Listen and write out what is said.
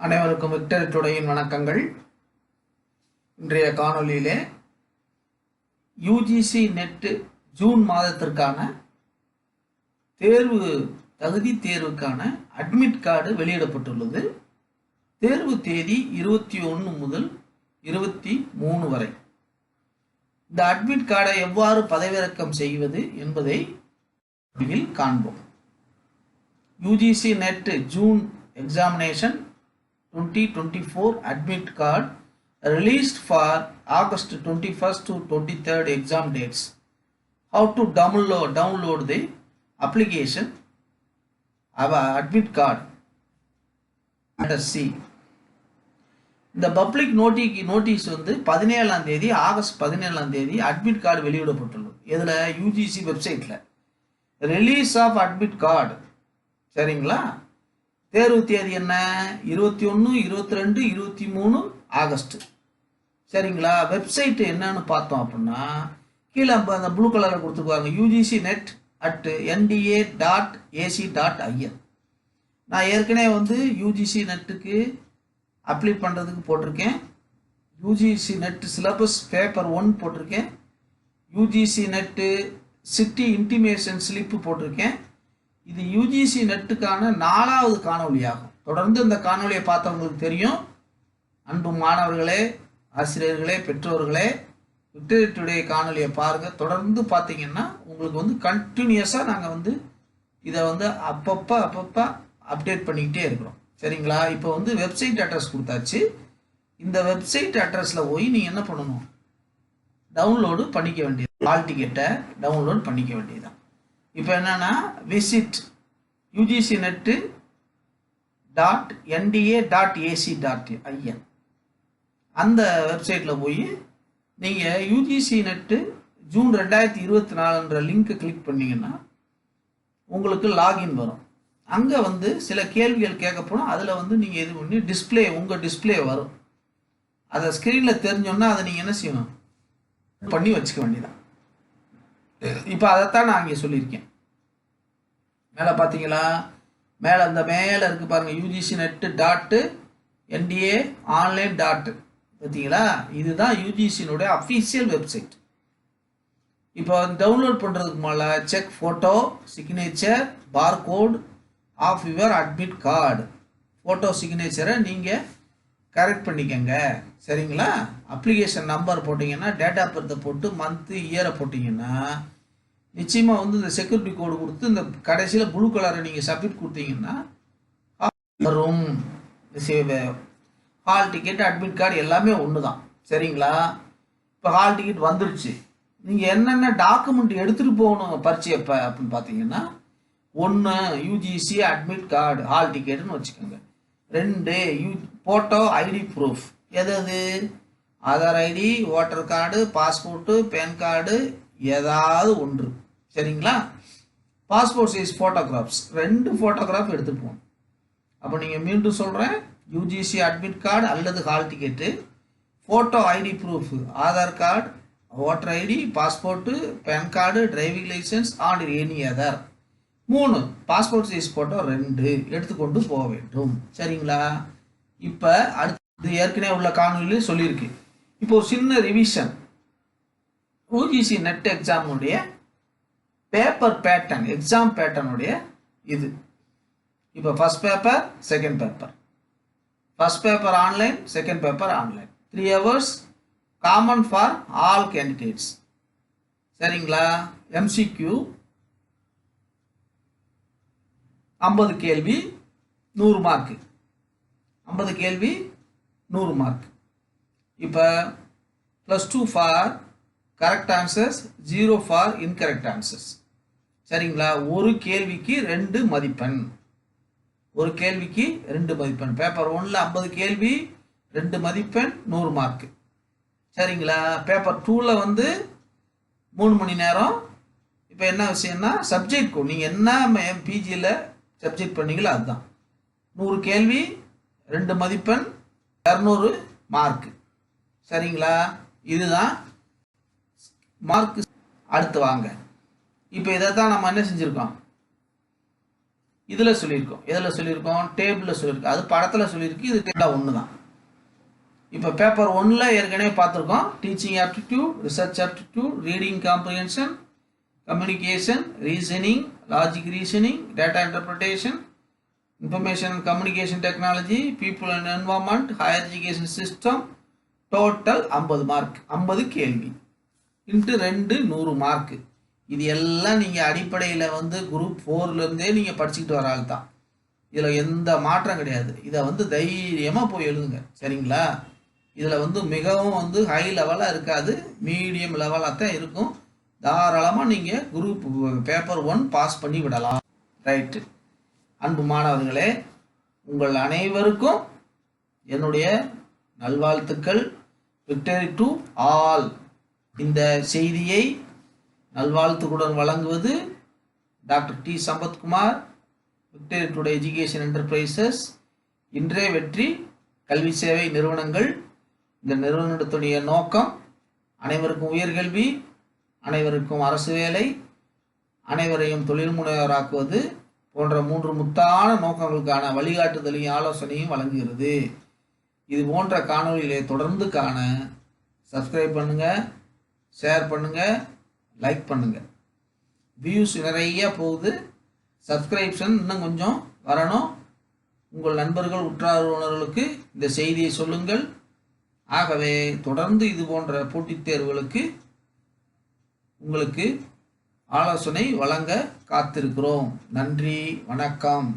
அனைவருக்கும் விக்டர் டுடேயின் வணக்கங்கள். இன்றைய காணொலியிலே யூஜிசி நெட் ஜூன் மாதத்திற்கான தகுதி தேர்வுக்கான அட்மிட் கார்டு வெளியிடப்பட்டுள்ளது. தேர்வு தேதி 21 முதல் 23 வரை. இந்த அட்மிட் கார்டை எவ்வாறு பதிவிறக்கம் செய்வது என்பதை காண்போம். UGC net June examination 2024 admit card released for August 21st to 23rd exam dates. How to download the application of admit card. Let us see. இந்த பப்ளிக் நோட்டீஸ் வந்து 17ஆம் தேதி ஆகஸ்ட் 17ஆம் தேதி அட்மிட் கார்டு வெளியிடப்பட்டுள்ளது. இதில் யூஜிசி வெப்சைட்டில் release of admit card. சரிங்களா? தேர்வு தேதி என்ன? 21, 22, 23 ஆகஸ்ட். சரிங்களா? வெப்சைட் என்னன்னு பார்த்தோம் அப்படின்னா கீழே அந்த ப்ளூ கலரில் கொடுத்துருக்காங்க, ugcnet@nda.ac.in. நான் ஏற்கனவே வந்து யூஜிசி நெட்டுக்கு அப்ளை பண்ணுறதுக்கு போட்டிருக்கேன். யூஜிசி நெட் சிலபஸ் பேப்பர் 1 போட்டிருக்கேன். UGC net city intimation slip போட்டிருக்கேன். இது யூஜிசி நெட்டுக்கான 4வது காணொலியாகும். தொடர்ந்து இந்த காணொலியை பார்த்தவங்களுக்கு தெரியும். அன்பு மாணவர்களே, ஆசிரியர்களே, பெற்றோர்களே, விக்டர் டுடே காணொலியை பாருங்கள். தொடர்ந்து பார்த்தீங்கன்னா உங்களுக்கு வந்து கண்டினியூஸாக நாங்கள் வந்து இதை வந்து அப்பப்போ அப்டேட் பண்ணிக்கிட்டே இருக்கிறோம். சரிங்களா? இப்போ வந்து வெப்சைட் அட்ரஸ் கொடுத்தாச்சு. இந்த வெப்சைட் அட்ரஸில் போய் நீங்கள் என்ன பண்ணணும்? டவுன்லோடு பண்ணிக்க வேண்டியது. ஹால் டிக்கெட்டை டவுன்லோட் பண்ணிக்க வேண்டியதுதான். இப்போ என்னன்னா விசிட் ugcnet.nda.ac.in அந்த வெப்சைட்டில் போய் நீங்கள் யூஜிசி நெட்டு ஜூன் 2024 லிங்க்கை கிளிக் பண்ணிங்கன்னா உங்களுக்கு லாகின் வரும். அங்கே வந்து சில கேள்விகள் கேட்கப்படும். அதில் வந்து நீங்கள் இது பண்ணி உங்கள் டிஸ்பிளே வரும். அதை ஸ்க்ரீனில் தெரிஞ்சோன்னா அதை நீங்கள் என்ன செய்யணும்? பண்ணி வச்சுக்க வேண்டியதான். இப்போ அதைத்தான் நான் இங்கே சொல்லியிருக்கேன். மேலே பார்த்தீங்களா? மேலே இருக்கு பாருங்கள், யூஜிசி நெட்டு .nda ஆன்லைன் பார்த்தீங்களா? இதுதான் யூஜிசினுடைய அஃபீஷியல் வெப்சைட். இப்போ டவுன்லோட் பண்ணுறதுக்கு மேலே check photo signature barcode of your admit card. Photo சிக்னேச்சரை நீங்கள் கரெக்ட் பண்ணிக்கங்க. சரிங்களா? அப்ளிகேஷன் நம்பர் போட்டிங்கன்னா டேட் ஆஃப் பர்த்தை போட்டு மந்த்து இயரை போட்டிங்கன்னா நிச்சயமாக வந்து இந்த செக்யூரிட்டி கோடு கொடுத்து இந்த கடைசியில் ப்ளூ கலரை நீங்கள் சப்மிட் கொடுத்தீங்கன்னா வரும். ஹால் டிக்கெட் அட்மிட் கார்டு எல்லாமே ஒன்று தான். சரிங்களா? இப்போ ஹால் டிக்கெட் வந்துருச்சு. நீங்கள் என்னென்ன டாக்குமெண்ட் எடுத்துகிட்டு போகணும் பரீட்சை எப்போ அப்படின்னு பார்த்தீங்கன்னா 1 யூஜிசி அட்மிட் கார்டு ஹால் டிக்கெட்டுன்னு வச்சுக்கோங்க. 2 ஃபோட்டோ ஐடி ப்ரூஃப். எது? Aadhaar ID, voter card, passport, PAN card, ஏதாவது ஒன்று. சரிங்களா? பாஸ்போர்ட் சைஸ் ஃபோட்டோகிராஃப்ஸ் 2 ஃபோட்டோகிராஃப் எடுத்துகிட்டு போகணும். அப்போ நீங்கள் மீண்டும் சொல்கிறேன், யூஜிசி அட்மிட் கார்டு அல்லது hall ticket, photo ID proof, Aadhaar card, voter ID, passport, PAN card, driving licence or any other. 3 passport size photo 2 எடுத்துக்கொண்டு போக வேண்டும். சரிங்களா? இப்போ அடுத்து ஏற்கனவே உள்ள காணொலியில் சொல்லியிருக்கு. இப்போ ஒரு சின்ன ரிவிஷன். யூஜிசி நெட் எக்ஸாமுடைய பேப்பர் பேட்டர்ன், எக்ஸாம் பேட்டர்னுடைய இது. இப்போ first paper, second paper. First paper online, second paper online. 3 hours common for all candidates. சரிங்களா? எம்சிக்யூ 50 கேள்வி 100 மார்க்கு. 50 கேள்வி 100 மார்க். இப்போ +2 for correct answers, 0 for incorrect answers. சரிங்களா? ஒரு கேள்விக்கு 2 மதிப்பெண். பேப்பர் 1ல் 50 கேள்வி 2 மதிப்பெண் 100 மார்க்கு. சரிங்களா? பேப்பர் 2ல் வந்து 3 மணி நேரம். இப்போ என்ன விஷயம்னா சப்ஜெக்ட் கோட், நீங்கள் என்ன பிஜியில் சப்ஜெக்ட் பண்ணீங்களோ அதுதான். 100 கேள்வி 2 மதிப்பெண் 200 மார்க்கு. சரிங்களா? இதுதான் மார்க். அடுத்து வாங்க. இப்போ இதை தான் நம்ம என்ன செஞ்சுருக்கோம்? இதில் சொல்லியிருக்கோம். எதில் சொல்லியிருக்கோம்? டேபிளில் சொல்லியிருக்கோம். அது படத்தில் சொல்லியிருக்கு. இது டேபிளாக ஒன்று தான். இப்போ பேப்பர் 1ல் ஏற்கனவே பார்த்துருக்கோம். Teaching aptitude, research aptitude, reading comprehension, communication, reasoning, logic reasoning, data interpretation, information and communication technology, people and environment, higher education system. Total 50 mark. 50 கேள்வி இன்ட்டு 2 100 மார்க்கு. இது எல்லாம் நீங்கள் அடிப்படையில் வந்து குரூப் 4லேருந்தே நீங்கள் படிச்சுக்கிட்டு வர ஆள் தான். இதில் எந்த மாற்றம் கிடையாது. இதை வந்து தைரியமாக போய் எழுதுங்க. சரிங்களா? இதில் வந்து மிகவும் வந்து ஹை லெவலாக இருக்காது, மீடியம் லெவலாக தான் இருக்கும். தாராளமாக நீங்கள் குரூப் பேப்பர் 1 பாஸ் பண்ணி விடலாம். ரைட்டு. அன்பு மாணவர்களே, உங்கள் அனைவருக்கும் என்னுடைய நல்வாழ்த்துக்கள். Victory to all. இந்த செய்தியை நல்வாழ்த்துக்களுடன் வழங்குவது doctor D Sampathkumar, victory today education enterprises, இன்றைய வெற்றி கல்வி சேவை நிறுவனங்கள். இந்த நிறுவனத்துடைய நோக்கம் அனைவருக்கும் உயர்கல்வி, அனைவருக்கும் அரசு வேலை, அனைவரையும் தொழில் முனைவோராக்குவது போன்ற 3 முத்தான நோக்கங்களுக்கான வழிகாட்டுதலையும் ஆலோசனையும் வழங்குகிறது. இது போன்ற காணொலிகளை தொடர்ந்து காண சப்ஸ்கிரைப் பண்ணுங்கள், ஷேர் பண்ணுங்கள், லைக் பண்ணுங்கள். வியூஸ் நிறைய போகுது. சப்ஸ்கிரிப்ஷன் இன்னும் கொஞ்சம் வரணும். உங்கள் நண்பர்கள், உற்றார் உறவினர்களுக்கு இந்த செய்தியை சொல்லுங்கள். ஆகவே தொடர்ந்து இது போன்ற போட்டித் தேர்வுகளுக்கு உங்களுக்கு ஆலோசனை வழங்க காத்திருக்கிறோம். நன்றி, வணக்கம்.